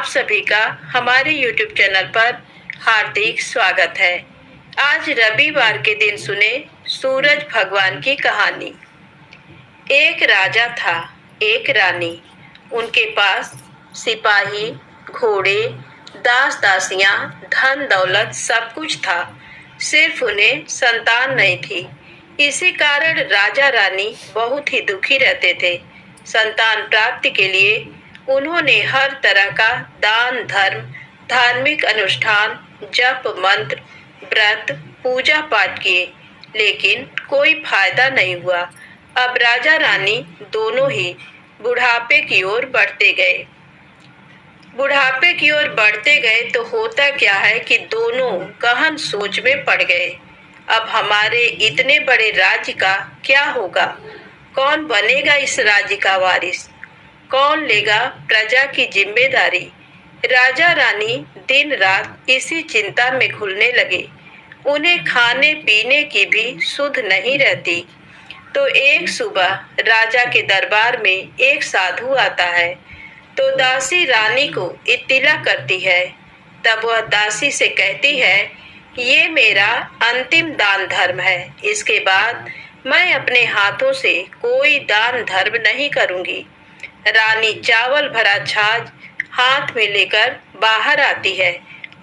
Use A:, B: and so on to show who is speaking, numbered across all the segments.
A: आप सभी का हमारे YouTube चैनल पर हार्दिक स्वागत है। आज रविवार के दिन सुने सूरज भगवान की कहानी। एक राजा था, एक रानी। उनके पास सिपाही, घोड़े, दास दासियां, धन दौलत सब कुछ था। सिर्फ उन्हें संतान नहीं थी। इसी कारण राजा रानी बहुत ही दुखी रहते थे। संतान प्राप्ति के लिए उन्होंने हर तरह का दान धर्म, धार्मिक अनुष्ठान, जप मंत्र, व्रत, पूजा पाठ किए, लेकिन कोई फायदा नहीं हुआ। अब राजा रानी दोनों ही बुढ़ापे की ओर बढ़ते गए। बुढ़ापे की ओर बढ़ते गए तो होता क्या है कि दोनों गहन सोच में पड़ गए। अब हमारे इतने बड़े राज्य का क्या होगा? कौन बनेगा इस राज्य का वारिस? कौन लेगा प्रजा की जिम्मेदारी? राजा रानी दिन रात इसी चिंता में घुलने लगे। उन्हें खाने पीने की भी सुध नहीं रहती। तो एक सुबह राजा के दरबार में एक साधु आता है। तो दासी रानी को इत्तिला करती है। तब वह दासी से कहती है, ये मेरा अंतिम दान धर्म है। इसके बाद मैं अपने हाथों से कोई दान धर्म नहीं करूंगी। रानी चावल भरा छाछ हाथ में लेकर बाहर आती है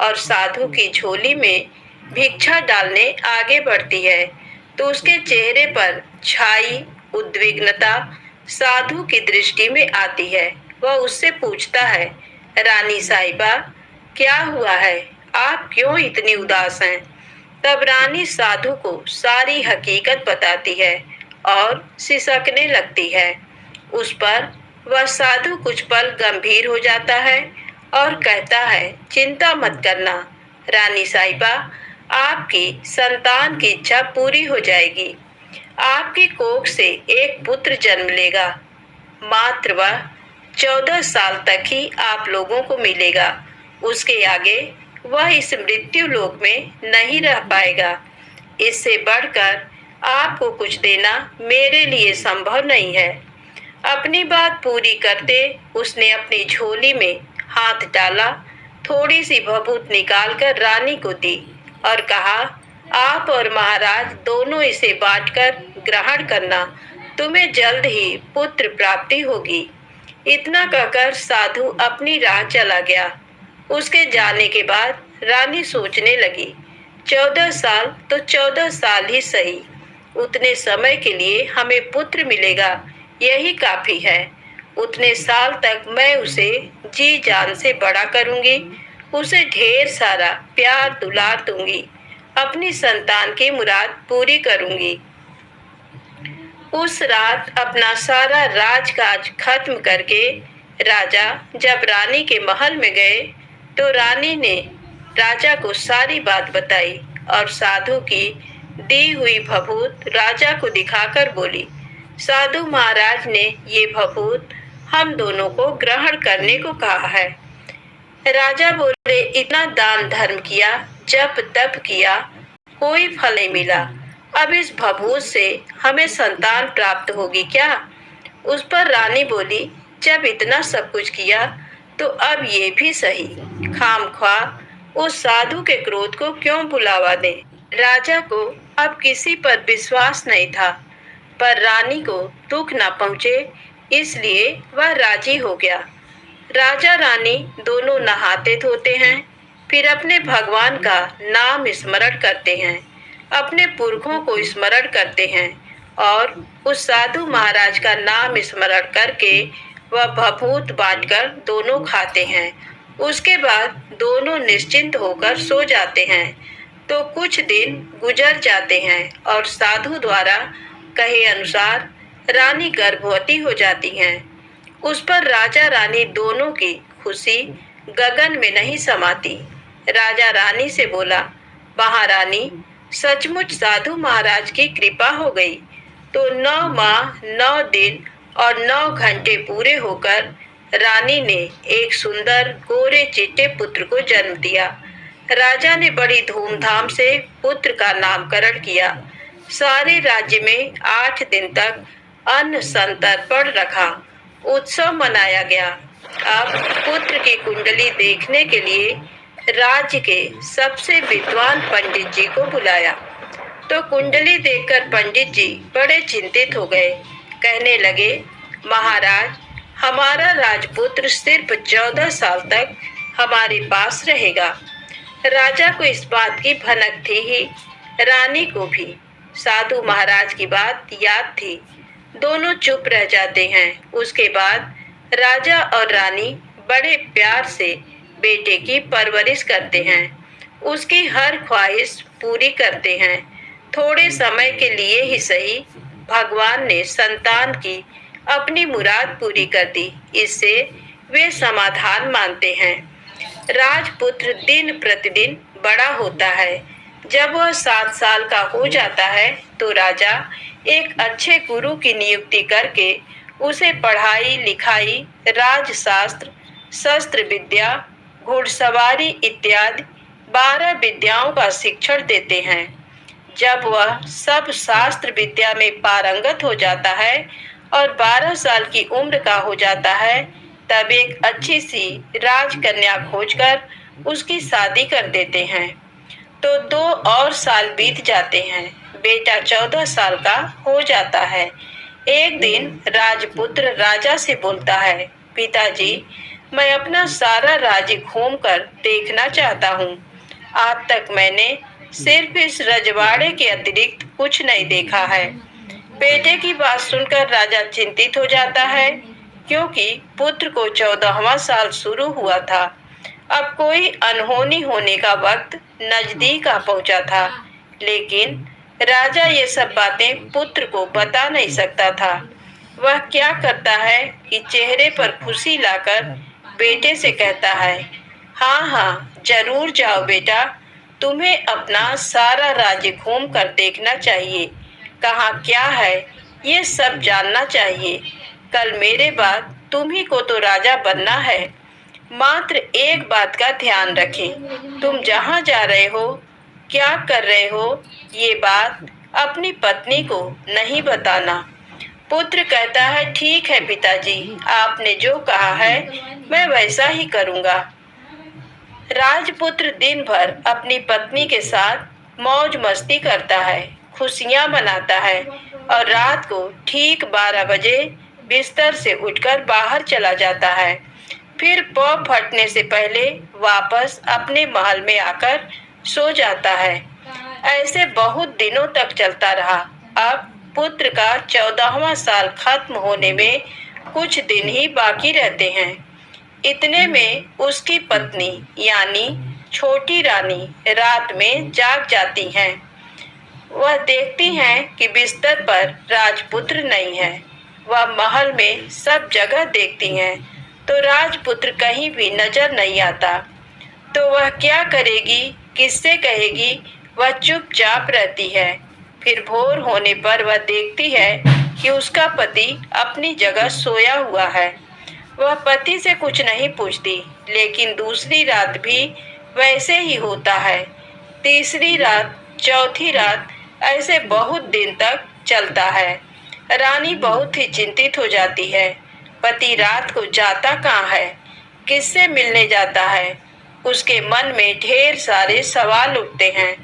A: और साधु की झोली में भिक्षा डालने आगे बढ़ती है। तो उसके चेहरे पर छाई उद्विग्नता साधु की दृष्टि में आती है। वह उससे पूछता है, रानी साहिबा, क्या हुआ है? आप क्यों इतनी उदास हैं? तब रानी साधु को सारी हकीकत बताती है और सिसकने लगती है। उस पर वह साधु कुछ पल गंभीर हो जाता है और कहता है, चिंता मत करना रानी साहिबा, आपकी संतान की इच्छा पूरी हो जाएगी। आपकी कोख से एक पुत्र जन्म लेगा। मात्र वह 14 साल तक ही आप लोगों को मिलेगा। उसके आगे वह इस मृत्यु लोक में नहीं रह पाएगा। इससे बढ़कर आपको कुछ देना मेरे लिए संभव नहीं है। अपनी बात पूरी करते उसने अपनी झोली में हाथ डाला, थोड़ी सी भभूत निकालकर रानी को दी और कहा, आप और महाराज दोनों इसे बांटकर ग्रहण करना। तुम्हें जल्द ही पुत्र प्राप्ति होगी। इतना कहकर साधु अपनी राह चला गया। उसके जाने के बाद रानी सोचने लगी, 14 साल तो 14 साल ही सही, उतने समय के लिए हमें पुत्र मिलेगा, यही काफी है। उतने साल तक मैं उसे जी जान से बड़ा करूंगी, उसे ढेर सारा प्यार दुलार दूंगी, अपनी संतान की मुराद पूरी करूंगी। उस रात अपना सारा राजकाज खत्म करके राजा जब रानी के महल में गए तो रानी ने राजा को सारी बात बताई और साधु की दी हुई भभूत राजा को दिखाकर बोली, साधु महाराज ने ये भभूत हम दोनों को ग्रहण करने को कहा है। राजा बोले, इतना दान धर्म किया, जप तप किया, कोई फल नहीं मिला। अब इस भभूत से हमें संतान प्राप्त होगी क्या? उस पर रानी बोली, जब इतना सब कुछ किया तो अब ये भी सही, खामख्वाह उस साधु के क्रोध को क्यों बुलावा दें। राजा को अब किसी पर विश्वास नहीं था, पर रानी को दुख न पहुंचे इसलिए वह राजी हो गया। राजा रानी दोनों नहाते धोते हैं, फिर अपने भगवान का नाम स्मरण करते हैं, अपने पुरखों को स्मरण करते हैं और उस साधु महाराज का नाम स्मरण करके वह भभूत बांटकर दोनों खाते हैं। उसके बाद दोनों निश्चिंत होकर सो जाते हैं। तो कुछ दिन गुजर जाते हैं और साधु द्वारा कहे अनुसार रानी गर्भवती हो जाती हैं। उस पर राजा रानी दोनों की खुशी गगन में नहीं समाती। राजा रानी से बोला, महारानी, सचमुच साधु महाराज की कृपा हो गई। तो 9 माह 9 दिन और 9 घंटे पूरे होकर रानी ने एक सुंदर गोरे चिट्टे पुत्र को जन्म दिया। राजा ने बड़ी धूमधाम से पुत्र का नामकरण किया। सारे राज्य में 8 दिन तक अन्न संतर्पण रखा, उत्सव मनाया गया। अब पुत्र की कुंडली देखने के लिए राज्य के सबसे विद्वान पंडित जी को बुलाया। तो कुंडली देखकर पंडित जी बड़े चिंतित हो गए। कहने लगे, महाराज, हमारा राजपुत्र सिर्फ 14 साल तक हमारे पास रहेगा। राजा को इस बात की भनक थी ही, रानी को भी। साधु महाराज की बात याद थी। दोनों चुप रह जाते हैं। उसके बाद राजा और रानी बड़े प्यार से बेटे की परवरिश करते हैं, उसकी हर ख्वाहिश पूरी करते हैं। थोड़े समय के लिए ही सही, भगवान ने संतान की अपनी मुराद पूरी कर दी। इससे वे समाधान मानते हैं। राजपुत्र दिन प्रतिदिन बड़ा होता है। जब वह 7 साल का हो जाता है तो राजा एक अच्छे गुरु की नियुक्ति करके उसे पढ़ाई लिखाई, राजशास्त्र, शस्त्र विद्या, घुड़सवारी इत्यादि 12 विद्याओं का शिक्षण देते हैं। जब वह सब शास्त्र विद्या में पारंगत हो जाता है और 12 साल की उम्र का हो जाता है, तब एक अच्छी सी राजकन्या खोजकर उसकी शादी कर देते हैं। तो 2 और साल बीत जाते हैं। बेटा 14 साल का हो जाता है। एक दिन राजपुत्र राजा से बोलता है, पिताजी, मैं अपना सारा राज्य घूमकर देखना चाहता हूँ। आज तक मैंने सिर्फ इस रजवाड़े के अतिरिक्त कुछ नहीं देखा है। बेटे की बात सुनकर राजा चिंतित हो जाता है, क्योंकि पुत्र को 14वां साल शुरू हुआ था। अब कोई अनहोनी होने का वक्त नजदीक आ पहुंचा था। लेकिन राजा ये सब बातें पुत्र को बता नहीं सकता था। वह क्या करता है कि चेहरे पर खुशी लाकर बेटे से कहता है, हाँ हाँ, जरूर जाओ बेटा, तुम्हें अपना सारा राज्य घूम कर देखना चाहिए। कहाँ क्या है ये सब जानना चाहिए। कल मेरे बाद तुम्ही को तो राजा बनना है। मात्र एक बात का ध्यान रखें, तुम जहाँ जा रहे हो, क्या कर रहे हो, ये बात अपनी पत्नी को नहीं बताना। पुत्र कहता है, ठीक है पिताजी, आपने जो कहा है मैं वैसा ही करूँगा। राजपुत्र दिन भर अपनी पत्नी के साथ मौज मस्ती करता है, खुशियाँ मनाता है और रात को ठीक 12 बजे बिस्तर से उठकर बाहर चला जाता है। फिर पौ फटने से पहले वापस अपने महल में आकर सो जाता है। ऐसे बहुत दिनों तक चलता रहा। अब पुत्र का 14वां साल खत्म होने में कुछ दिन ही बाकी रहते हैं। इतने में उसकी पत्नी यानी छोटी रानी रात में जाग जाती हैं। वह देखती हैं कि बिस्तर पर राजपुत्र नहीं है। वह महल में सब जगह देखती हैं, तो राजपुत्र कहीं भी नजर नहीं आता। तो वह क्या करेगी, किससे कहेगी? वह चुपचाप रहती है। फिर भोर होने पर वह देखती है कि उसका पति अपनी जगह सोया हुआ है। वह पति से कुछ नहीं पूछती, लेकिन दूसरी रात भी वैसे ही होता है। तीसरी रात, चौथी रात, ऐसे बहुत दिन तक चलता है। रानी बहुत ही चिंतित हो जाती है। पति रात को जाता कहाँ है, किससे मिलने जाता है? उसके मन में ढेर सारे सवाल उठते हैं,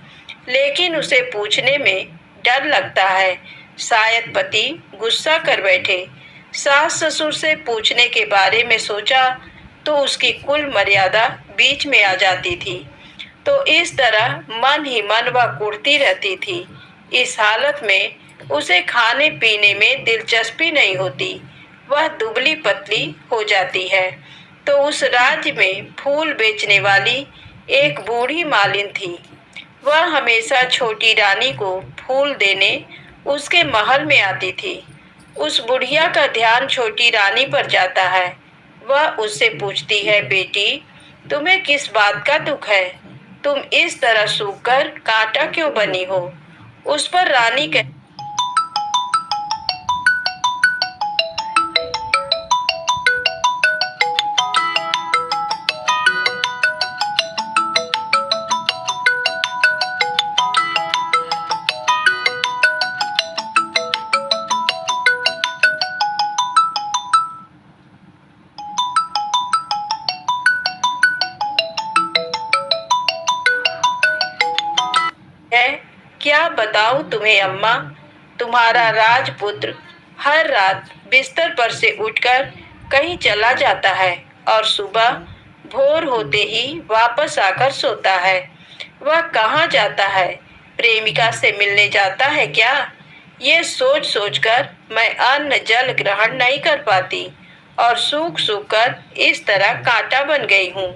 A: लेकिन उसे पूछने में डर लगता है। शायद पति गुस्सा कर बैठे। सास ससुर से पूछने के बारे में सोचा तो उसकी कुल मर्यादा बीच में आ जाती थी। तो इस तरह मन ही मन वह कुढ़ती रहती थी। इस हालत में उसे खाने पीने में दिलचस्पी नहीं होती। वह दुबली पतली हो जाती है। तो उस राज्य में फूल बेचने वाली एक बूढ़ी मालिन थी। वह हमेशा छोटी रानी को फूल देने उसके महल में आती थी। उस बुढ़िया का ध्यान छोटी रानी पर जाता है। वह उससे पूछती है, बेटी, तुम्हें किस बात का दुख है? तुम इस तरह सूखकर कांटा क्यों बनी हो? उस पर रानी क्या बताऊं तुम्हें अम्मा, तुम्हारा राजपुत्र हर रात बिस्तर पर से उठकर कहीं चला जाता है और सुबह भोर होते ही वापस आकर सोता है। वह कहाँ जाता है? प्रेमिका से मिलने जाता है क्या? ये सोच सोचकर मैं अन्न जल ग्रहण नहीं कर पाती और सूख सूख कर इस तरह कांटा बन गई हूँ।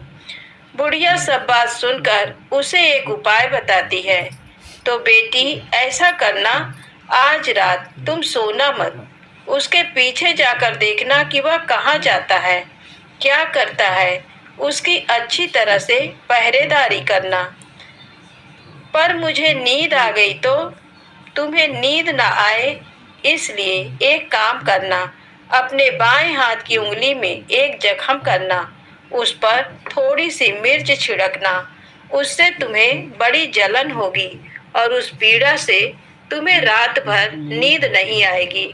A: बुढ़िया सब बात सुनकर उसे एक उपाय बताती है। तो बेटी ऐसा करना, आज रात तुम सोना मत, उसके पीछे जाकर देखना कि वह कहाँ जाता है, क्या करता है, उसकी अच्छी तरह से पहरेदारी करना। पर मुझे नींद आ गई तो? तुम्हें नींद ना आए इसलिए एक काम करना, अपने बाएं हाथ की उंगली में एक जख्म करना, उस पर थोड़ी सी मिर्च छिड़कना, उससे तुम्हें बड़ी जलन होगी और उस पीड़ा से तुम्हें रात भर नींद नहीं आएगी।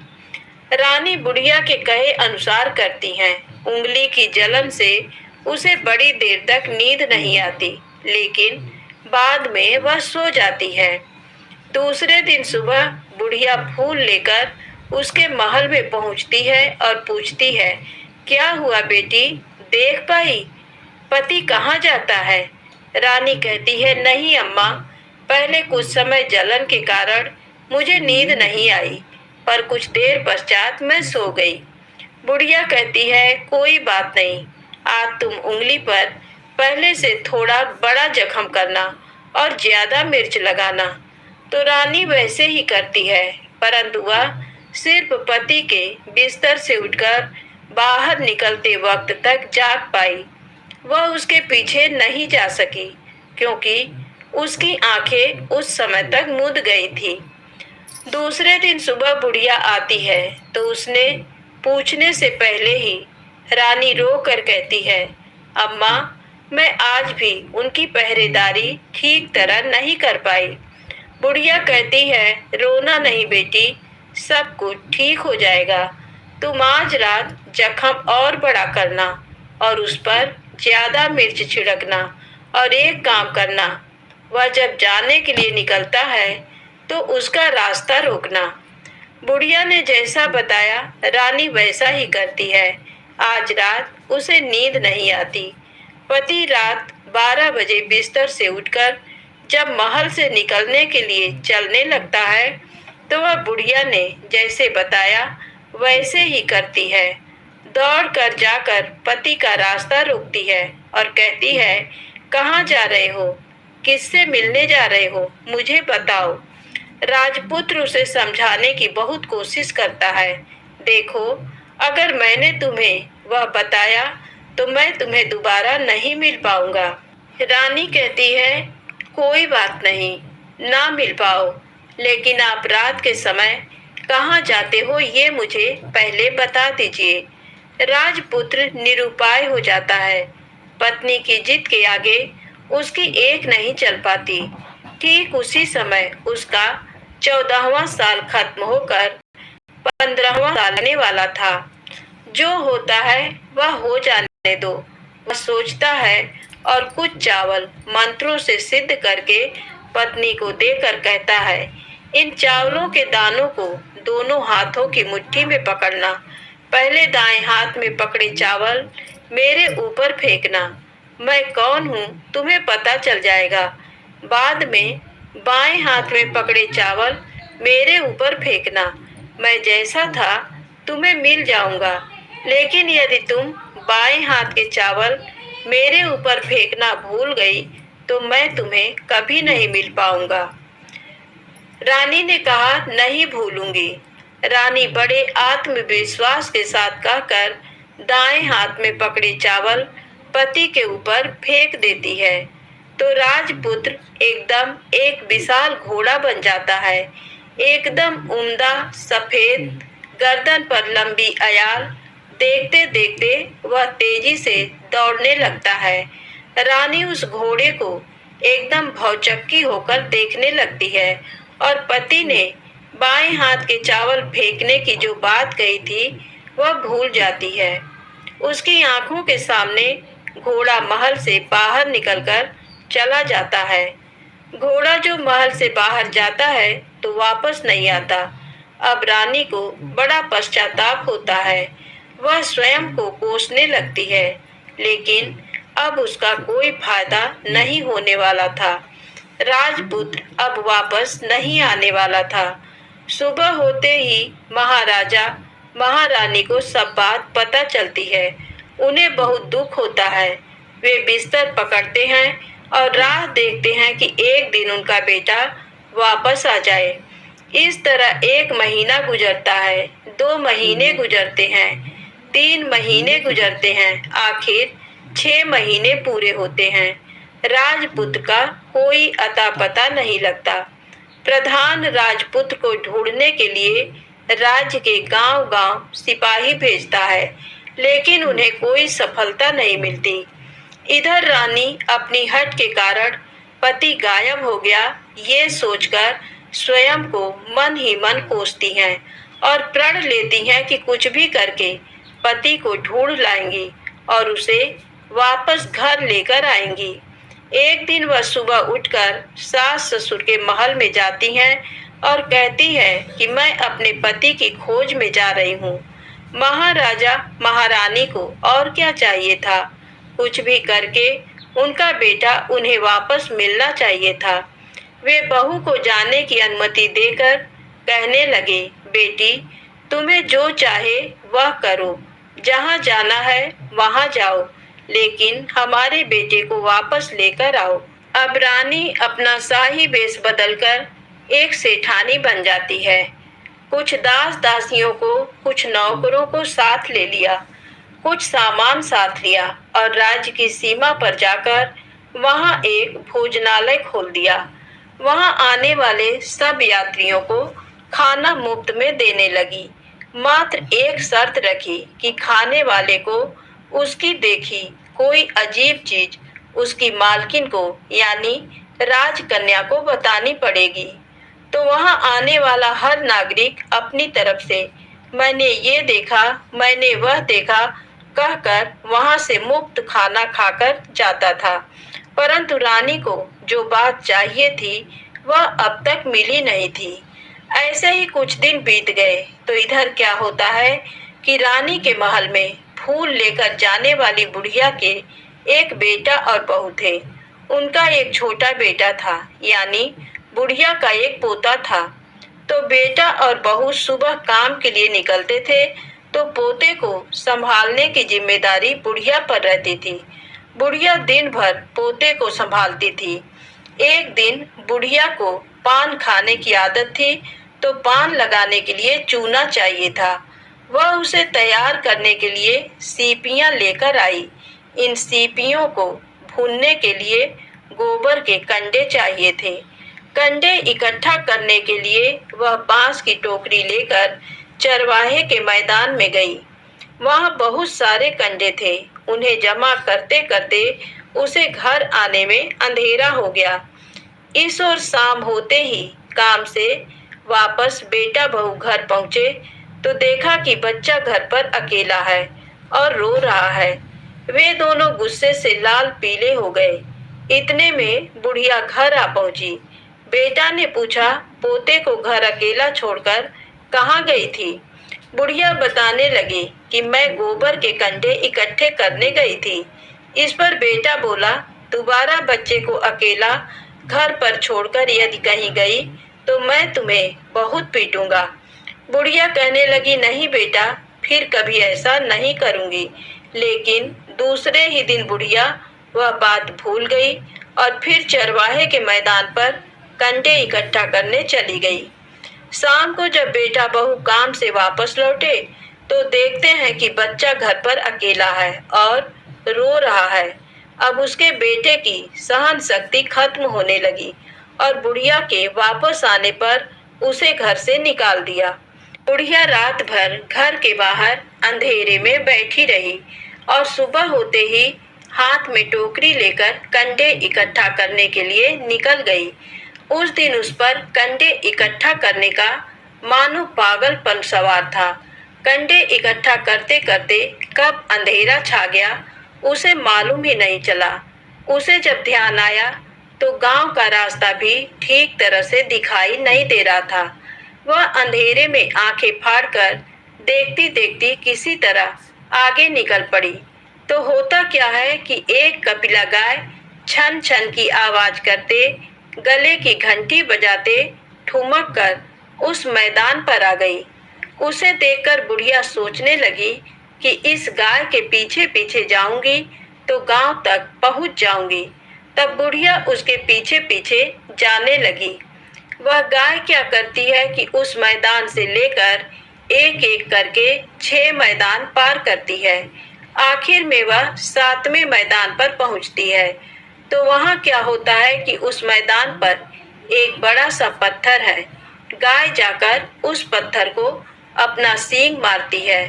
A: रानी बुढ़िया के कहे अनुसार करती हैं। उंगली की जलन से उसे बड़ी देर तक नींद नहीं आती, लेकिन बाद में वह सो जाती है। दूसरे दिन सुबह बुढ़िया फूल लेकर उसके महल में पहुंचती है और पूछती है, क्या हुआ बेटी, देख पाई पति कहाँ जाता है? रानी कहती है, नहीं अम्मा, पहले कुछ समय जलन के कारण मुझे नींद नहीं आई, पर कुछ देर पश्चात मैं सो गई। बुढ़िया कहती है, कोई बात नहीं, आज तुम उंगली पर पहले से थोड़ा बड़ा जख्म करना और ज्यादा मिर्च लगाना। तो रानी वैसे ही करती है, परंतु वह सिर्फ पति के बिस्तर से उठकर बाहर निकलते वक्त तक जाग पाई। वह उसके पीछे नहीं जा सकी, क्योंकि उसकी आंखें उस समय तक मूंद गई थी। दूसरे दिन सुबह बुढ़िया आती है तो उसने पूछने से पहले ही रानी रो कर कहती है, अम्मा, मैं आज भी उनकी पहरेदारी ठीक तरह नहीं कर पाई। बुढ़िया कहती है, रोना नहीं बेटी, सब कुछ ठीक हो जाएगा। तुम आज रात जख्म और बड़ा करना और उस पर ज्यादा मिर्च छिड़कना और एक काम करना, वह जब जाने के लिए निकलता है तो उसका रास्ता रोकना। बुढ़िया ने जैसा बताया रानी वैसा ही करती है। आज रात उसे नींद नहीं आती। पति रात 12 बजे बिस्तर से उठकर जब महल से निकलने के लिए चलने लगता है तो वह बुढ़िया ने जैसे बताया वैसे ही करती है। दौड़ कर जाकर पति का रास्ता रोकती है और कहती है, कहाँ जा रहे हो, किससे मिलने जा रहे हो, मुझे बताओ। राजपुत्र उसे समझाने की बहुत कोशिश करता है। देखो, अगर मैंने तुम्हें वह बताया तो मैं तुम्हें दोबारा नहीं मिल पाऊंगा। रानी कहती है, कोई बात नहीं, ना मिल पाओ, लेकिन आप रात के समय कहाँ जाते हो ये मुझे पहले बता दीजिए। राजपुत्र निरुपाय हो जाता है। पत्नी की जिद के आगे उसकी एक नहीं चल पाती। ठीक उसी समय उसका 14वां साल खत्म होकर 15वां साल आने वाला था। जो होता है वह हो जाने दो, वह सोचता है और कुछ चावल मंत्रों से सिद्ध करके पत्नी को देकर कहता है, इन चावलों के दानों को दोनों हाथों की मुट्ठी में पकड़ना। पहले दाएं हाथ में पकड़े चावल मेरे ऊपर फेंकना। मैं कौन हूँ तुम्हें पता चल जाएगा। बाद में बाएं हाथ में पकड़े चावल मेरे ऊपर फेंकना। मैं जैसा था तुम्हें मिल जाऊंगा, लेकिन यदि तुम बाएं हाथ के चावल मेरे ऊपर फेंकना भूल गई तो मैं तुम्हें कभी नहीं मिल पाऊंगा। रानी ने कहा, नहीं भूलूंगी। रानी बड़े आत्मविश्वास के साथ कहकर दाएं हाथ में पकड़े चावल पति के ऊपर फेंक देती है तो राजपुत्र एकदम एक विशाल घोड़ा बन जाता है। एकदम उम्दा, सफेद, गर्दन पर लंबी अयाल। देखते देखते वह तेजी से दौड़ने लगता है। रानी उस घोड़े को एकदम भौचक्की होकर देखने लगती है और पति ने बाएं हाथ के चावल फेंकने की जो बात कही थी वह भूल जाती है। उसकी आंखों के सामने घोड़ा महल से बाहर निकलकर चला जाता है। घोड़ा जो महल से बाहर जाता है तो वापस नहीं आता। अब रानी को बड़ा पश्चाताप होता है। वह स्वयं को कोसने लगती है, लेकिन अब उसका कोई फायदा नहीं होने वाला था। राजपुत्र अब वापस नहीं आने वाला था। सुबह होते ही महाराजा महारानी को सब बात पता चलती है। उन्हें बहुत दुख होता है। वे बिस्तर पकड़ते हैं और राह देखते हैं कि एक दिन उनका बेटा वापस आ जाए। इस तरह 1 महीना गुजरता है, 2 महीने गुजरते हैं, 3 महीने गुजरते हैं, आखिर 6 महीने पूरे होते हैं। राजपुत्र का कोई अता पता नहीं लगता। प्रधान राजपुत्र को ढूंढने के लिए राज्य के गांव-गांव सिपाही भेजता है, लेकिन उन्हें कोई सफलता नहीं मिलती। इधर रानी अपनी हठ के कारण पति गायब हो गया ये सोचकर स्वयं को मन ही मन कोसती हैं और प्रण लेती हैं कि कुछ भी करके पति को ढूंढ लाएंगी और उसे वापस घर लेकर आएंगी। एक दिन वह सुबह उठकर सास ससुर के महल में जाती हैं और कहती है कि मैं अपने पति की खोज में जा रही हूँ। महाराजा महारानी को और क्या चाहिए था, कुछ भी करके उनका बेटा उन्हें वापस मिलना चाहिए था। वे बहू को जाने की अनुमति देकर कहने लगे, बेटी तुम्हें जो चाहे वह करो, जहाँ जाना है वहाँ जाओ, लेकिन हमारे बेटे को वापस लेकर आओ। अब रानी अपना शाही वेश बदलकर एक सेठानी बन जाती है। कुछ दास दासियों को, कुछ नौकरों को साथ ले लिया, कुछ सामान साथ लिया और राज्य की सीमा पर जाकर वहां एक भोजनालय खोल दिया। वहां आने वाले सब यात्रियों को खाना मुफ्त में देने लगी। मात्र एक शर्त रखी कि खाने वाले को उसकी देखी कोई अजीब चीज उसकी मालकिन को यानी राजकन्या को बतानी पड़ेगी। तो वहां आने वाला हर नागरिक अपनी तरफ से मैंने ये देखा, मैंने वह देखा कहकर वहां से मुफ्त खाना खाकर जाता था। परंतु रानी को जो बात चाहिए थी वह अब तक मिली नहीं थी। ऐसे ही कुछ दिन बीत गए तो इधर क्या होता है कि रानी के महल में फूल लेकर जाने वाली बुढ़िया के एक बेटा और बहू थे। उनका एक छोटा बेटा था, यानी बुढ़िया का एक पोता था। तो बेटा और बहू सुबह काम के लिए निकलते थे तो पोते को संभालने की जिम्मेदारी बुढ़िया पर रहती थी। बुढ़िया दिन भर पोते को संभालती थी। एक दिन बुढ़िया को पान खाने की आदत थी तो पान लगाने के लिए चूना चाहिए था। वह उसे तैयार करने के लिए सीपियां लेकर आई। इन सीपियों को भूनने के लिए गोबर के कंडे चाहिए थे। कंडे इकट्ठा करने के लिए वह बांस की टोकरी लेकर चरवाहे के मैदान में गई। वहां बहुत सारे कंडे थे। उन्हें जमा करते करते उसे घर आने में अंधेरा हो गया। इस ओर शाम होते ही काम से वापस बेटा बहू घर पहुंचे तो देखा कि बच्चा घर पर अकेला है और रो रहा है। वे दोनों गुस्से से लाल पीले हो गए। इतने में बुढ़िया घर आ पहुंची। बेटा ने पूछा, पोते को घर अकेला छोड़कर कहाँ गई थी? बुढ़िया बताने लगी कि मैं गोबर के कंडे इकट्ठे करने गई थी। इस पर बेटा बोला, दोबारा बच्चे को अकेला घर पर छोड़कर यदि कहीं गई तो मैं तुम्हें बहुत पीटूंगा। बुढ़िया कहने लगी, नहीं बेटा, फिर कभी ऐसा नहीं करूंगी। लेकिन दूसरे ही दिन बुढ़िया वह बात भूल गई और फिर चरवाहे के मैदान पर कंडे इकट्ठा करने चली गई। शाम को जब बेटा बहू काम से वापस लौटे तो देखते हैं कि बच्चा घर पर अकेला है और रो रहा है। अब उसके बेटे की सहन शक्ति खत्म होने लगी और बुढ़िया के वापस आने पर उसे घर से निकाल दिया। बुढ़िया रात भर घर के बाहर अंधेरे में बैठी रही और सुबह होते ही हाथ में टोकरी लेकर कंडे इकट्ठा करने के लिए निकल गई। उस दिन उस पर कंडे इकट्ठा करने का मानो पागलपन सवार था। कंडे इकट्ठा करते करते कब अंधेरा छा गया उसे मालूम ही नहीं चला। उसे जब ध्यान आया तो गांव का रास्ता भी ठीक तरह से दिखाई नहीं दे रहा था। वह अंधेरे में आंखें फाड़कर देखती देखती किसी तरह आगे निकल पड़ी। तो होता क्या है कि एक कपिला गाय छन छन की आवाज करते, गले की घंटी बजाते ठुमक कर उस मैदान पर आ गई। उसे देखकर बुढ़िया सोचने लगी कि इस गाय के पीछे पीछे जाऊंगी तो गांव तक पहुंच जाऊंगी। तब बुढ़िया उसके पीछे पीछे जाने लगी। वह गाय क्या करती है कि उस मैदान से लेकर एक एक करके 6 मैदान पार करती है। आखिर में वह 7वें मैदान पर पहुंचती है। तो वहां क्या होता है कि उस मैदान पर एक बड़ा सा पत्थर है। गाय जाकर उस पत्थर को अपना सींग मारती है।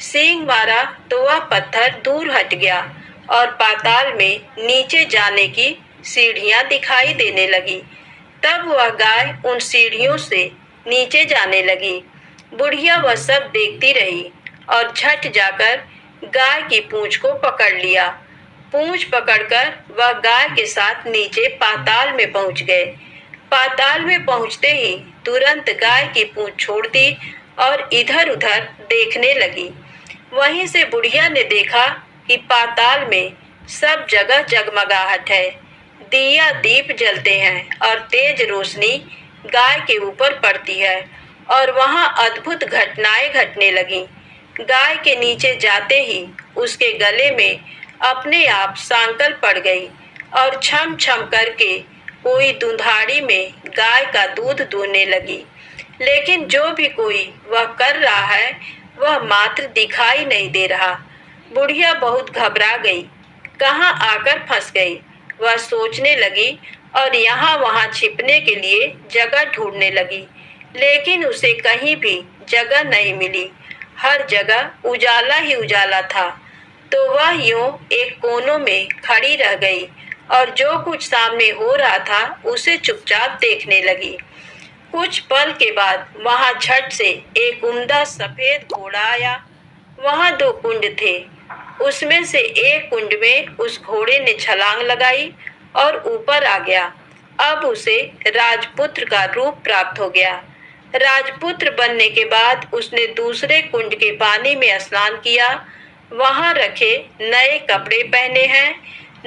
A: सींग मारा तो वह पत्थर दूर हट गया और पाताल में नीचे जाने की सीढ़ियां दिखाई देने लगी। तब वह गाय उन सीढ़ियों से नीचे जाने लगी। बुढ़िया वह सब देखती रही और झट जाकर गाय की पूंछ को पकड़ लिया। पूंछ पकड़कर वह गाय के साथ नीचे पाताल में पहुंच गए। पाताल में पहुंचते ही तुरंत गाय की पूंछ छोड़ दी और इधर उधर देखने लगी। वहीं से बुढ़िया ने देखा कि पाताल में सब जगह जगमगाहट है। दिया दीप जलते हैं और तेज रोशनी गाय के ऊपर पड़ती है और वहां अद्भुत घटनाएं घटने लगी। गाय के नीचे जाते ही उसके गले में अपने आप सांकल पड़ गई और छम छम करके कोई दुधाड़ी में गाय का दूध दूहने लगी। लेकिन जो भी कोई वह कर रहा है वह मात्र दिखाई नहीं दे रहा। बुढ़िया बहुत घबरा गई, कहाँ आकर फंस गई वह सोचने लगी और यहाँ वहाँ छिपने के लिए जगह ढूंढने लगी। लेकिन उसे कहीं भी जगह नहीं मिली। हर जगह उजाला ही उजाला था। तो वह यूं एक कोनों में खड़ी रह गई और जो कुछ सामने हो रहा था उसे चुपचाप देखने लगी। कुछ पल के बाद वहां झट से एक उम्दा सफेद घोड़ा आया। वहां 2 कुंड थे। उसमें से एक कुंड में उस घोड़े ने छलांग लगाई और ऊपर आ गया। अब उसे राजपुत्र का रूप प्राप्त हो गया। राजपुत्र बनने के बाद उसने दूसरे कुंड के पानी में स्नान किया। वहां रखे नए कपड़े पहने हैं।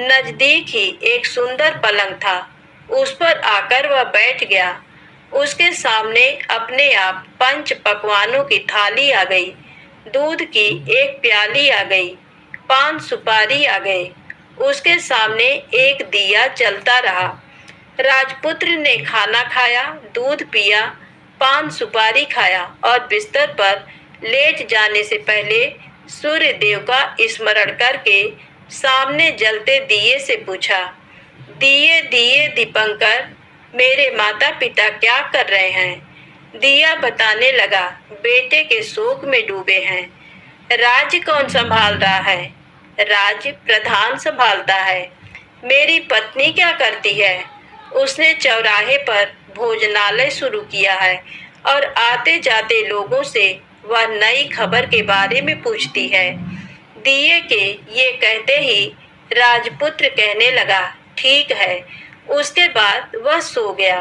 A: नजदीक ही एक सुंदर पलंग था। उस पर आकर वह बैठ गया। उसके सामने अपने आप 5 पकवानों की थाली आ गई। दूध की एक प्याली आ गई। 5 सुपारी आ गए। उसके सामने एक दिया जलता रहा। राजपुत्र ने खाना खाया, दूध पिया, 5 सुपारी खाया और बिस्तर पर लेट जाने से पहले सूर्य देव का स्मरण करके सामने जलते दिए से पूछा, दिए दिए दीपंकर, मेरे माता पिता क्या कर रहे हैं? दिया बताने लगा, बेटे के शोक में डूबे हैं। राज्य कौन संभाल रहा है? राज्य प्रधान संभालता है। मेरी पत्नी क्या करती है? उसने चौराहे पर भोजनालय शुरू किया है और आते जाते लोगों से वह नई खबर के बारे में पूछती है। दिए के ये कहते ही राजपुत्र कहने लगा, ठीक है। उसके बाद वह सो गया।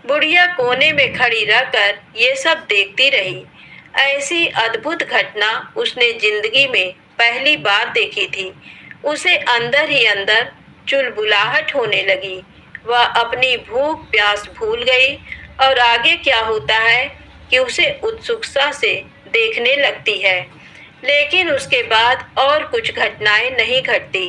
A: बुढ़िया कोने में खड़ी रहकर ये सब देखती रही। ऐसी अद्भुत घटना उसने जिंदगी में पहली बार देखी थी। उसे अंदर ही अंदर चुलबुलाहट होने लगी। वह अपनी भूख प्यास भूल गई और आगे क्या होता है कि उसे उत्सुकता से देखने लगती है। लेकिन उसके बाद और कुछ घटनाएं नहीं घटती।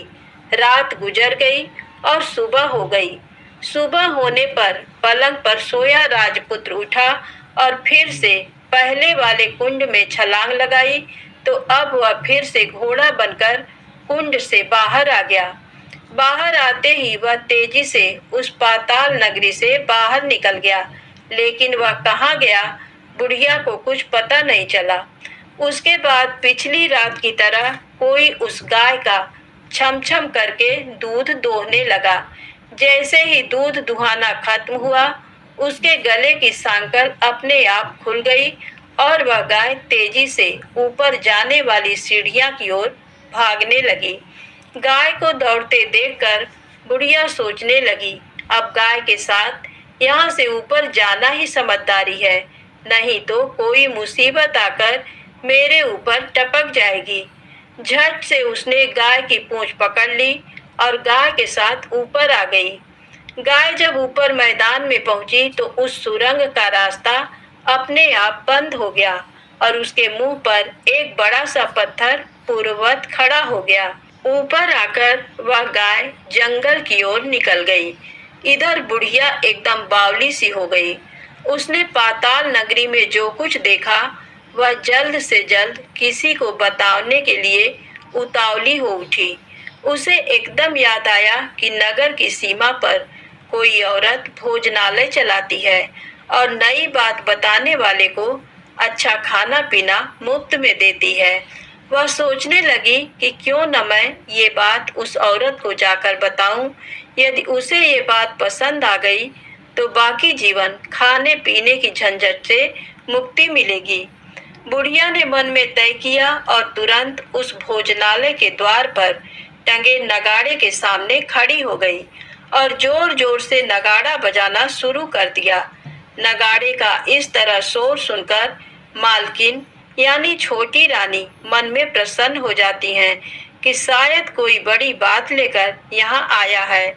A: रात गुजर गई और सुबह हो गई। सुबह होने पर पलंग पर सोया राजपुत्र उठा और फिर से पहले वाले कुंड में छलांग लगाई। तो अब वह फिर से घोड़ा बनकर कुंड से बाहर आ गया। बाहर आते ही वह तेजी से उस पाताल नगरी से बाहर निकल गया। लेकिन वह कहाँ गया, बुढ़िया को कुछ पता नहीं चला। उसके बाद पिछली रात की तरह कोई उस गाय का छम छम करके दूध दोहने लगा। जैसे ही दूध दुहाना खत्म हुआ, उसके गले की सांकल अपने आप खुल गई और वह गाय तेजी से ऊपर जाने वाली सीढ़ियां की ओर भागने लगी। गाय को दौड़ते देखकर बुढ़िया सोचने लगी, अब गाय के साथ यहाँ से ऊपर जाना ही समझदारी है, नहीं तो कोई मुसीबत आकर मेरे ऊपर टपक जाएगी। झट से उसने गाय की पूंछ पकड़ ली और गाय के साथ ऊपर आ गई। गाय जब ऊपर मैदान में पहुंची तो उस सुरंग का रास्ता अपने आप बंद हो गया और उसके मुंह पर एक बड़ा सा पत्थर पूर्ववत खड़ा हो गया। ऊपर आकर वह गाय जंगल की ओर निकल गई। इधर बुढ़िया एकदम बावली सी हो गई। उसने पाताल नगरी में जो कुछ देखा वह जल्द से जल्द किसी को बताने के लिए उतावली हो उठी। उसे एकदम याद आया कि नगर की सीमा पर कोई औरत भोजनालय चलाती है और नई बात बताने वाले को अच्छा खाना पीना मुफ्त में देती है। वह सोचने लगी कि क्यों न मैं ये बात उस औरत को जाकर बताऊं। यदि उसे ये बात पसंद आ गई तो बाकी जीवन खाने पीने की झंझट से मुक्ति मिलेगी। बुढ़िया ने मन में तय किया और तुरंत उस भोजनालय के द्वार पर टंगे नगाड़े के सामने खड़ी हो गई और जोर जोर से नगाड़ा बजाना शुरू कर दिया। नगाड़े का इस तरह शोर सुनकर मालकिन यानी छोटी रानी मन में प्रसन्न हो जाती हैं कि शायद कोई बड़ी बात लेकर यहाँ आया है।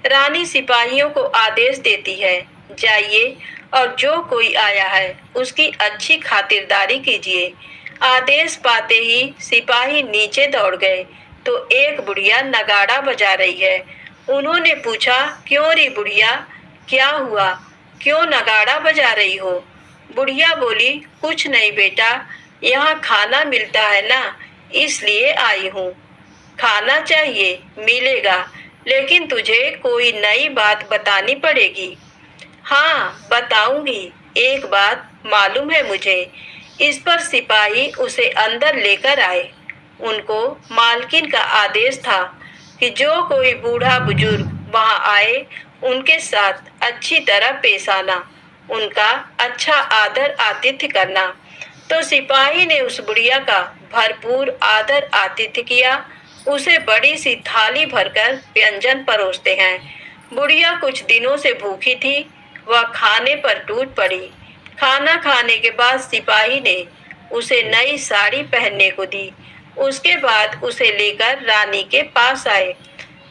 A: रानी सिपाहियों को आदेश देती है, जाइए और जो कोई आया है उसकी अच्छी खातिरदारी कीजिए। आदेश पाते ही सिपाही नीचे दौड़ गए तो एक बुढ़िया नगाड़ा बजा रही है। उन्होंने पूछा, क्यों रे बुढ़िया, क्या हुआ, क्यों नगाड़ा बजा रही हो? बुढ़िया बोली, कुछ नहीं बेटा, यहाँ खाना मिलता है ना, इसलिए आई हूँ। खाना चाहिए, मिलेगा, लेकिन तुझे कोई नई बात बतानी पड़ेगी। हाँ बताऊंगी, एक बात मालूम है मुझे। इस पर सिपाही उसे अंदर लेकर आए। उनको मालकिन का आदेश था कि जो कोई बूढ़ा बुजुर्ग वहां आए उनके साथ अच्छी तरह पेश आना, उनका अच्छा आदर आतिथ्य करना। तो सिपाही ने उस बुढ़िया का भरपूर आदर आतिथ्य किया। उसे बड़ी सी थाली भरकर व्यंजन परोसते हैं। बुढ़िया कुछ दिनों से भूखी थी, वह खाने पर टूट पड़ी। खाना खाने के बाद सिपाही ने उसे नई साड़ी पहनने को दी। उसके बाद उसे लेकर रानी के पास आए।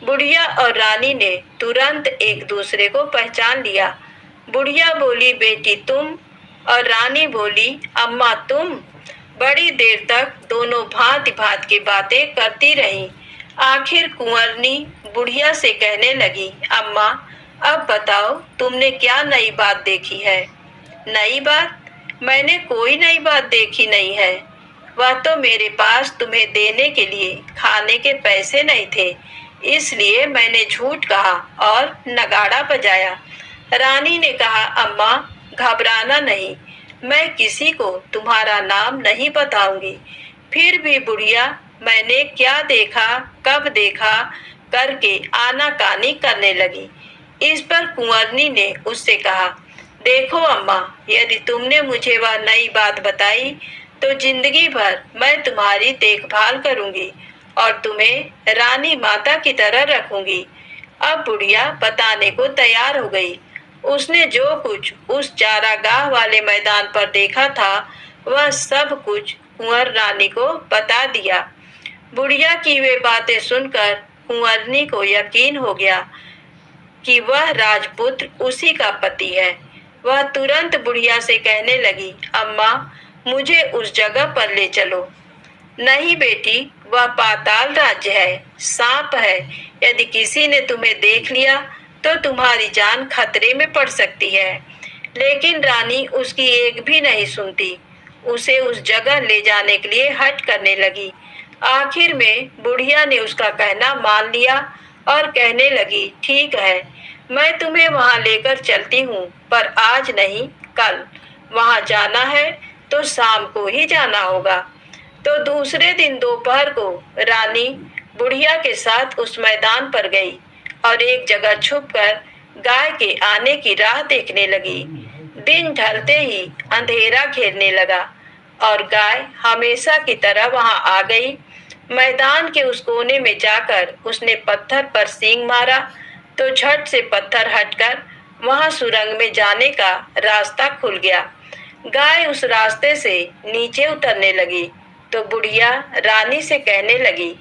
A: बुढ़िया और रानी ने तुरंत एक दूसरे को पहचान लिया। बुढ़िया बोली, बेटी तुम? और रानी बोली, अम्मा तुम? बड़ी देर तक दोनों भांति भांति की बातें करती रहीं। आखिर कुंवरनी बुढ़िया से कहने लगी, अम्मा अब बताओ तुमने क्या नई बात देखी है? नई बात? मैंने कोई नई बात देखी नहीं है। वह तो मेरे पास तुम्हें देने के लिए खाने के पैसे नहीं थे, इसलिए मैंने झूठ कहा और नगाड़ा बजाया। रानी ने कहा, अम्मा घबराना नहीं, मैं किसी को तुम्हारा नाम नहीं बताऊंगी। फिर भी बुढ़िया मैंने क्या देखा, कब देखा करके आनाकानी करने लगी। इस पर कुंवरनी ने उससे कहा, देखो अम्मा, यदि तुमने मुझे वह नई बात बताई तो जिंदगी भर मैं तुम्हारी देखभाल करूंगी और तुम्हें रानी माता की तरह रखूंगी। अब बुढ़िया बताने को तैयार हो गई। उसने जो कुछ उस चारागाह वाले मैदान पर देखा था वह सब कुछ कुंवर रानी को बता दिया। बुढ़िया की वे बातें सुनकर कुंवरनी को यकीन हो गया कि वह राजपुत्र उसी का पति है। वह तुरंत बुढ़िया से कहने लगी, अम्मा मुझे उस जगह पर ले चलो। नहीं बेटी, वह पाताल राज्य है, सांप है। यदि किसी ने तुम्हें देख लिया तो तुम्हारी जान खतरे में पड़ सकती है। लेकिन रानी उसकी एक भी नहीं सुनती, उसे उस जगह ले जाने के लिए हट करने लगी। आखिर में बुढ़िया ने उसका कहना मान लिया और कहने लगी, ठीक है, मैं तुम्हें वहां लेकर चलती हूँ, पर आज नहीं कल। वहां जाना है तो शाम को ही जाना होगा। तो दूसरे दिन दोपहर को रानी बुढ़िया के साथ उस मैदान पर गई और एक जगह छुपकर गाय के आने की राह देखने लगी। दिन ढलते ही अंधेरा घेरने लगा और गाय हमेशा की तरह वहां आ गई। मैदान के उस कोने में जाकर उसने पत्थर पर सींग मारा। तो झट से पत्थर हटकर वहां सुरंग में जाने का रास्ता खुल गया। गाय उस रास्ते से नीचे उतरने लगी तो बुढ़िया रानी से कहने लगी,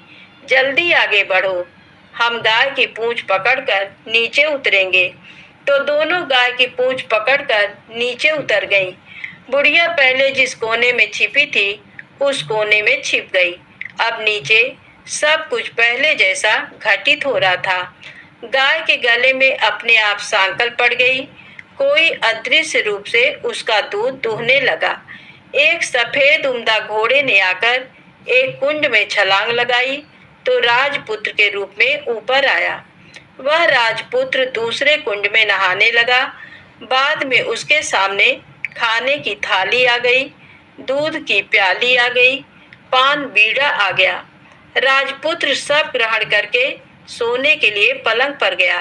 A: जल्दी आगे बढ़ो, हम गाय की पूंछ पकड़कर नीचे उतरेंगे। तो दोनों गाय की पूंछ पकड़कर नीचे उतर गईं। बुढ़िया पहले जिस कोने में छिपी थी उस कोने में छिप गई। अब नीचे सब कुछ पहले जैसा घटित हो रहा था। गाय के गले में अपने आप सांकल पड़ गई। कोई अदृश्य रूप से उसका दूध दूहने लगा। एक सफेद उम्दा घोड़े ने आकर एक कुंड में छलांग लगाई तो राजपुत्र के रूप में ऊपर आया। वह राजपुत्र दूसरे कुंड में नहाने लगा। बाद में उसके सामने खाने की थाली आ गई, दूध की प्याली आ गई, पान बीड़ा आ गया। राजपुत्र सब ग्रहण करके सोने के लिए पलंग पर गया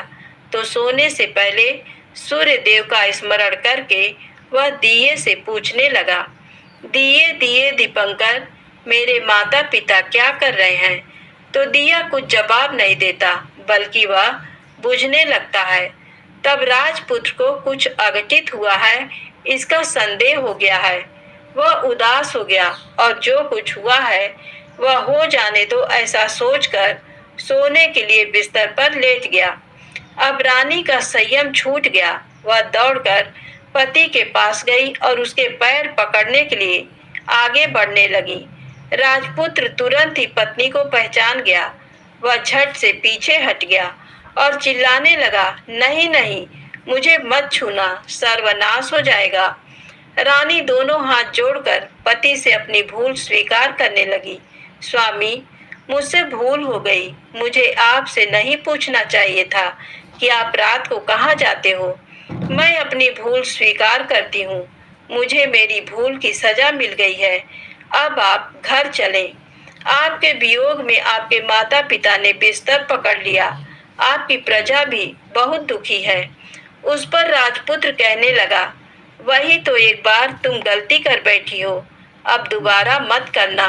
A: तो सोने से पहले सूर्य देव का स्मरण करके वह दिए से पूछने लगा, दिए दिए दीपंकर, मेरे माता पिता क्या कर रहे हैं? तो दिया कुछ जवाब नहीं देता बल्कि वह बुझने लगता है। तब राजपुत्र को कुछ अघटित हुआ है इसका संदेह हो गया है। वह उदास हो गया और जो कुछ हुआ है वह हो जाने दो ऐसा सोचकर सोने के लिए बिस्तर पर लेट गया। अब रानी का संयम छूट गया। वह दौड़कर पति के पास गई और उसके पैर पकड़ने के लिए आगे बढ़ने लगी। राजपुत्र तुरंत ही पत्नी को पहचान गया। वह झट से पीछे हट गया और चिल्लाने लगा, नहीं नहीं, मुझे मत छूना, सर्वनाश हो जाएगा। रानी दोनों हाथ जोड़कर पति से अपनी भूल स्वीकार करने लगी। स्वामी, मुझसे भूल हो गई। मुझे आपसे नहीं पूछना चाहिए था कि आप रात को कहाँ जाते हो। मैं अपनी भूल स्वीकार करती हूँ। मुझे मेरी भूल की सजा मिल गई है। अब आप घर चलें। आपके वियोग में आपके माता पिता ने बिस्तर पकड़ लिया। आपकी प्रजा भी बहुत दुखी है। उस पर राजपुत्र कहने लगा, वही तो एक बार तुम गलती कर बैठी हो, अब दोबारा मत करना,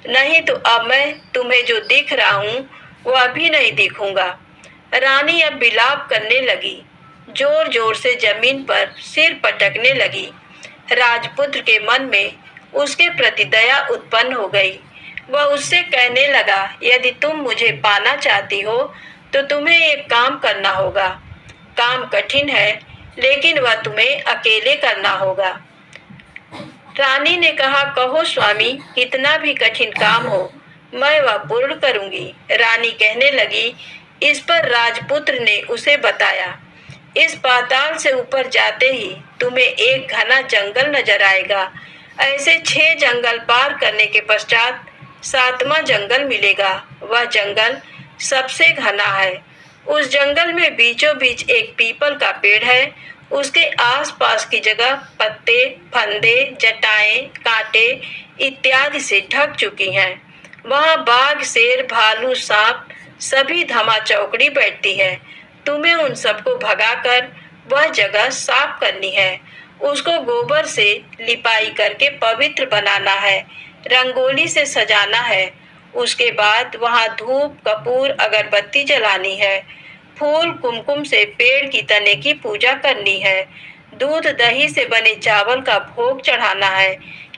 A: नहीं तो अब मैं तुम्हें जो दिख रहा हूँ वो अभी नहीं दिखूंगा। रानी अब विलाप करने लगी, जोर जोर से जमीन पर सिर पटकने लगी। राजपुत्र के मन में उसके प्रति दया उत्पन्न हो गई। वह उससे कहने लगा, यदि तुम मुझे पाना चाहती हो तो तुम्हें एक काम करना होगा। काम कठिन है लेकिन वह तुम्हें अकेले करना होगा। रानी ने कहा, कहो स्वामी, कितना भी कठिन काम हो मैं वह पूर्ण करूंगी। रानी कहने लगी। इस पर राजपुत्र ने उसे बताया, इस पाताल से ऊपर जाते ही तुम्हें एक घना जंगल नजर आएगा। ऐसे 6 जंगल पार करने के पश्चात 7वां जंगल मिलेगा। वह जंगल सबसे घना है। उस जंगल में बीचों बीच एक पीपल का पेड़ है। उसके आसपास की जगह पत्ते, फंदे, जटाएं, कांटे इत्यादि से ढक चुकी हैं। वहां बाघ, शेर, भालू, सांप सभी धमा चौकड़ी बैठती है। तुम्हें उन सबको भगाकर वह जगह साफ करनी है। उसको गोबर से लिपाई करके पवित्र बनाना है, रंगोली से सजाना है। उसके बाद वहां धूप, कपूर, अगरबत्ती जलानी है। फूल, कुमकुम से पेड़ की तने की पूजा करनी है। दूध, दही से बने चावल का भोग चढ़ाना है।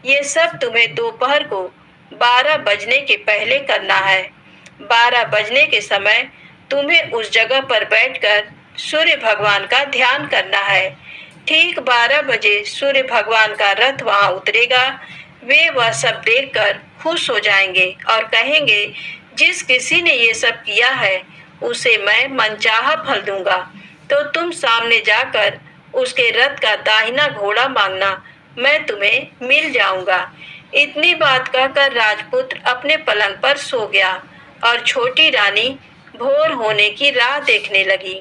A: ये सब तुम्हें दोपहर को 12 बजने के पहले करना है। 12 बजने के समय तुम्हें उस जगह पर बैठकर सूर्य भगवान का ध्यान करना है। ठीक 12 बजे सूर्य भगवान का रथ वहां उतरेगा। वे वह सब देखकर खुश हो जाएंगे और कहेंगे, जिस किसी ने ये सब किया है उसे मैं मनचाहा फल दूंगा। तो तुम सामने जाकर उसके रथ का दाहिना घोड़ा मांगना, मैं तुम्हें मिल जाऊंगा। इतनी बात कहकर राजपुत्र अपने पलंग पर सो गया और छोटी रानी भोर होने की राह देखने लगी।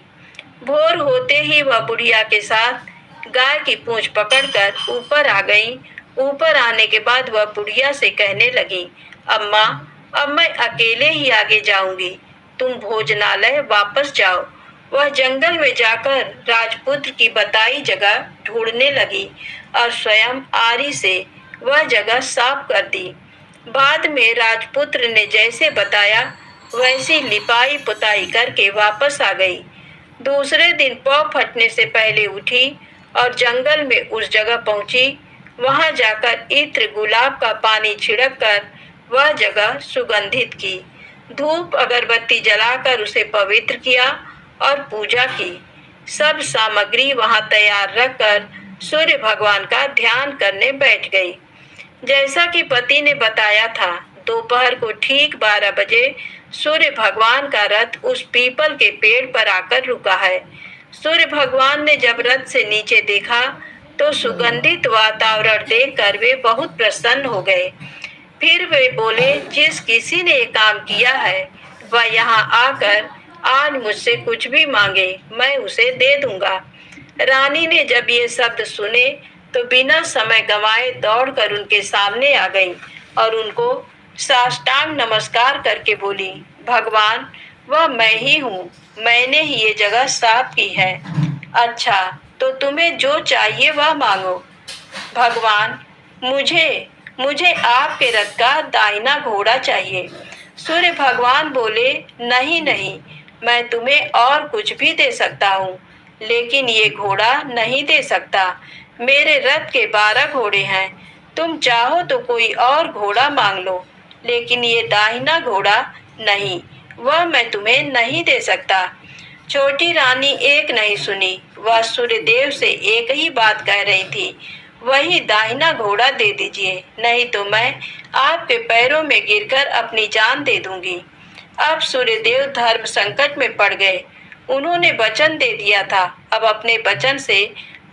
A: भोर होते ही वह बुढ़िया के साथ गाय की पूंछ पकड़कर ऊपर आ गई। ऊपर आने के बाद वह बुढ़िया से कहने लगी, अम्मा, अब मैं अकेले ही आगे जाऊंगी, तुम भोजनालय वापस जाओ। वह जंगल में जाकर राजपुत्र की बताई जगह ढूंढने लगी और स्वयं आरी से वह जगह साफ कर दी। बाद में राजपुत्र ने जैसे बताया वैसी लिपाई पुताई करके वापस आ गई। दूसरे दिन पौ फटने से पहले उठी और जंगल में उस जगह पहुंची। वहां जाकर इत्र गुलाब का पानी छिड़क कर वह जगह सुगंधित की। धूप अगरबत्ती जलाकर उसे पवित्र किया और पूजा की। सब सामग्री वहां तैयार रखकर सूर्य भगवान का ध्यान करने बैठ गई। जैसा कि पति ने बताया था, दोपहर को ठीक 12 बजे सूर्य भगवान का रथ उस पीपल के पेड़ पर आकर रुका है। सूर्य भगवान ने जब रथ से नीचे देखा तो सुगंधित वातावरण देखकर वे बहुत प्रसन्न हो गए। फिर वे बोले, जिस किसी ने ये काम किया है वह यहाँ आकर आज मुझसे कुछ भी मांगे, मैं उसे दे दूंगा। रानी ने जब ये शब्द सुने तो बिना समय गंवाए दौड़कर उनके सामने आ गई और उनको साष्टांग नमस्कार करके बोली, भगवान, वह मैं ही हूँ, मैंने ही ये जगह साफ की है। अच्छा, तो तुम्हें जो चाहिए वह मांगो। भगवान, मुझे मुझे आपके रथ का दाहिना घोड़ा चाहिए। सूर्य भगवान बोले, नहीं नहीं, मैं तुम्हें और कुछ भी दे सकता हूँ, लेकिन ये घोड़ा नहीं दे सकता। मेरे रथ के 12 घोड़े हैं, तुम चाहो तो कोई और घोड़ा मांग लो, लेकिन ये दाहिना घोड़ा नहीं, वह मैं तुम्हें नहीं दे सकता। छोटी रानी एक नहीं सुनी, वह सूर्यदेव से एक ही बात कह रही थी, वही दाहिना घोड़ा दे दीजिए, नहीं तो मैं आपके पैरों में गिरकर अपनी जान दे दूंगी। अब सूर्यदेव धर्म संकट में पड़ गए। उन्होंने वचन दे दिया था, अब अपने वचन से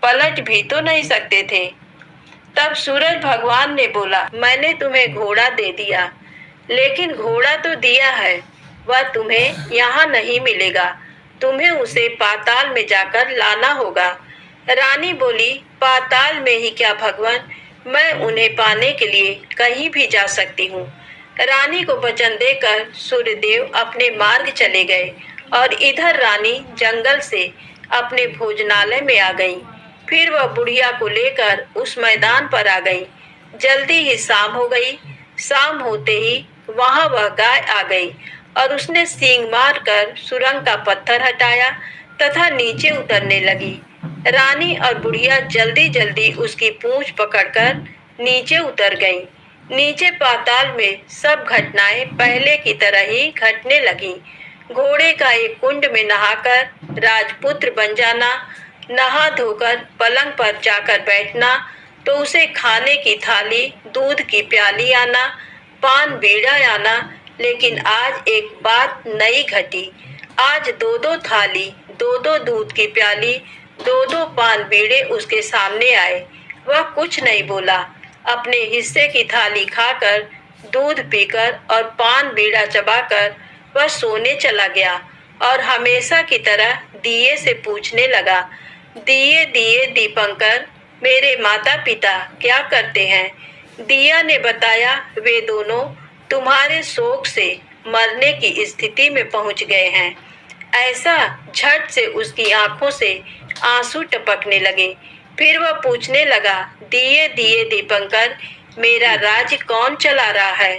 A: पलट भी तो नहीं सकते थे। तब सूरज भगवान ने बोला, मैंने तुम्हें घोड़ा दे दिया, लेकिन घोड़ा तो दिया है, वह तुम्हें यहाँ नहीं मिलेगा, तुम्हें उसे पाताल में जाकर लाना होगा। रानी बोली, पाताल में ही क्या भगवान, मैं उन्हें पाने के लिए कहीं भी जा सकती हूँ। रानी को वचन देकर सूर्यदेव अपने मार्ग चले गए और इधर रानी जंगल से अपने भोजनालय में आ गई। फिर वह बुढ़िया को लेकर उस मैदान पर आ गई। जल्दी ही शाम हो गई। शाम होते ही वहां वह गाय आ गई और उसने सींग मारकर सुरंग का पत्थर हटाया तथा नीचे उतरने लगी। रानी और बुढ़िया जल्दी जल्दी उसकी पूंछ पकड़कर नीचे उतर गईं। नीचे पाताल में सब घटनाएं पहले की तरह ही घटने लगीं। घोड़े का एक कुंड में नहाकर राजपुत्र बन जाना, नहा धोकर पलंग पर जाकर बैठना, तो उसे खाने की थाली, दूध की प्याली आना, पान बीड़ा आना। लेकिन आज एक बात नई घटी। आज 2-2 थाली, 2-2 दूध की प्याली, 2-2 पान बीड़े उसके सामने आए। वह कुछ नहीं बोला। अपने हिस्से की थाली खाकर, दूध पीकर और पान बीड़ा चबाकर वह सोने चला गया और हमेशा की तरह दिए से पूछने लगा, दिए दिए दीपंकर, मेरे माता पिता क्या करते हैं? दिया ने बताया, वे दोनों तुम्हारे शोक से मरने की स्थिति में पहुंच गए हैं। ऐसा झट से उसकी आंखों से आंसू टपकने लगे। फिर वह पूछने लगा, दिए दिए दीपंकर, मेरा राज्य कौन चला रहा है?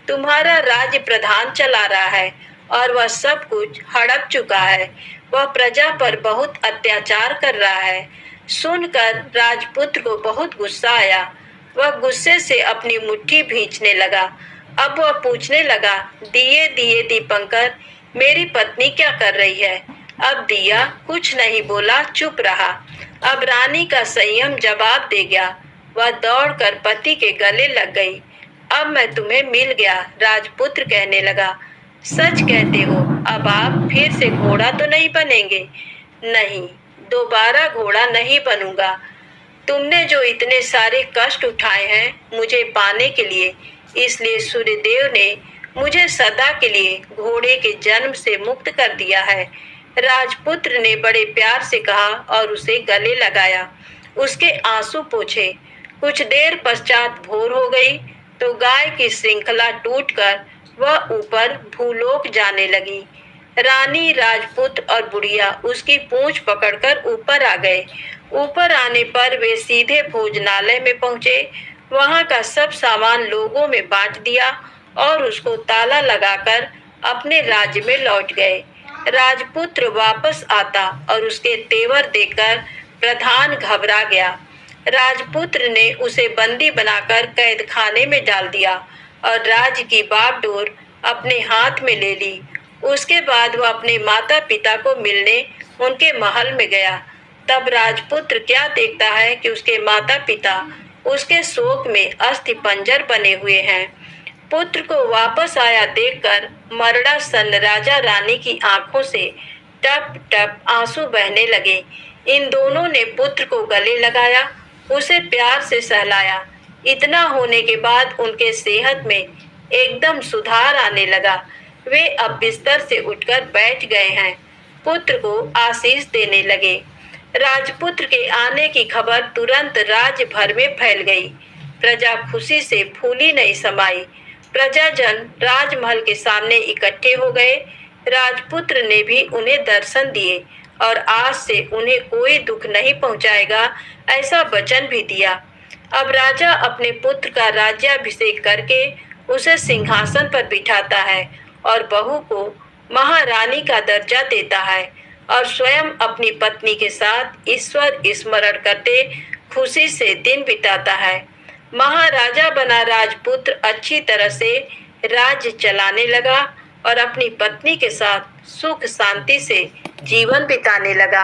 A: तुम्हारा राज्य प्रधान चला रहा है और वह सब कुछ हड़प चुका है। वह प्रजा पर बहुत अत्याचार कर रहा है। सुनकर राजपुत्र को बहुत गुस्सा आया। वह गुस्से से अपनी मुट्ठी भींचने लगा। अब वह पूछने लगा, दिए दिए दीपंकर, मेरी पत्नी क्या कर रही है? अब दिया कुछ नहीं बोला, चुप रहा। अब रानी का संयम जवाब दे गया। वह दौड़कर पति के गले लग गई। अब मैं तुम्हें मिल गया, राजपुत्र कहने लगा। सच कहते हो, अब आप फिर से घोड़ा तो नहीं बनेंगे? नहीं, दोबारा घोड़ा नहीं बनूंगा। तुमने जो इतने सारे कष्ट उठाए हैं मुझे पाने के लिए, इसलिए सूर्यदेव ने मुझे सदा के लिए घोड़े के जन्म से मुक्त कर दिया है। राजपुत्र ने बड़े प्यार से कहा और उसे गले लगाया, उसके आंसू पोंछे। कुछ देर पश्चात भोर हो गई तो गाय की श्रृंखला टूटकर वह ऊपर भूलोक जाने लगी। रानी, राजपूत और बुढ़िया उसकी पूंछ पकड़कर ऊपर आ गए। ऊपर आने पर वे सीधे भोजनालय में पहुंचे। वहां का सब सामान लोगों में बांट दिया और उसको ताला लगाकर अपने राज्य में लौट गए। राजपुत्र वापस आता और उसके तेवर देखकर प्रधान घबरा गया। राजपुत्र ने उसे बंदी बनाकर कैद खाने में डाल दिया और राज्य की बागडोर अपने हाथ में ले ली। उसके बाद वह अपने माता पिता को मिलने उनके महल में गया। तब राजपुत्र क्या देखता है कि उसके माता पिता उसके शोक में अस्थि पंजर बने हुए हैं। पुत्र को वापस आया देखकर मरणासन्न राजा रानी की आंखों से टप टप आंसू बहने लगे। इन दोनों ने पुत्र को गले लगाया, उसे प्यार से सहलाया। इतना होने के बाद उनके सेहत में एकदम सुधार आने लगा। वे अब बिस्तर से उठकर बैठ गए हैं, पुत्र को आशीष देने लगे। राजपुत्र के आने की खबर तुरंत राज्य भर में फैल गई। प्रजा खुशी से फूली नहीं समाई। प्रजाजन राजमहल के सामने इकट्ठे हो गए। राजपुत्र ने भी उन्हें दर्शन दिए और आज से उन्हें कोई दुख नहीं पहुंचाएगा, ऐसा वचन भी दिया। अब राजा अपने पुत्र का राज्याभिषेक करके उसे सिंहासन पर बिठाता है और बहू को महारानी का दर्जा देता है और स्वयं अपनी पत्नी के साथ ईश्वर स्मरण करते खुशी से दिन बिताता है। महाराजा बना राजपुत्र अच्छी तरह से राज्य चलाने लगा और अपनी पत्नी के साथ सुख शांति से जीवन बिताने लगा।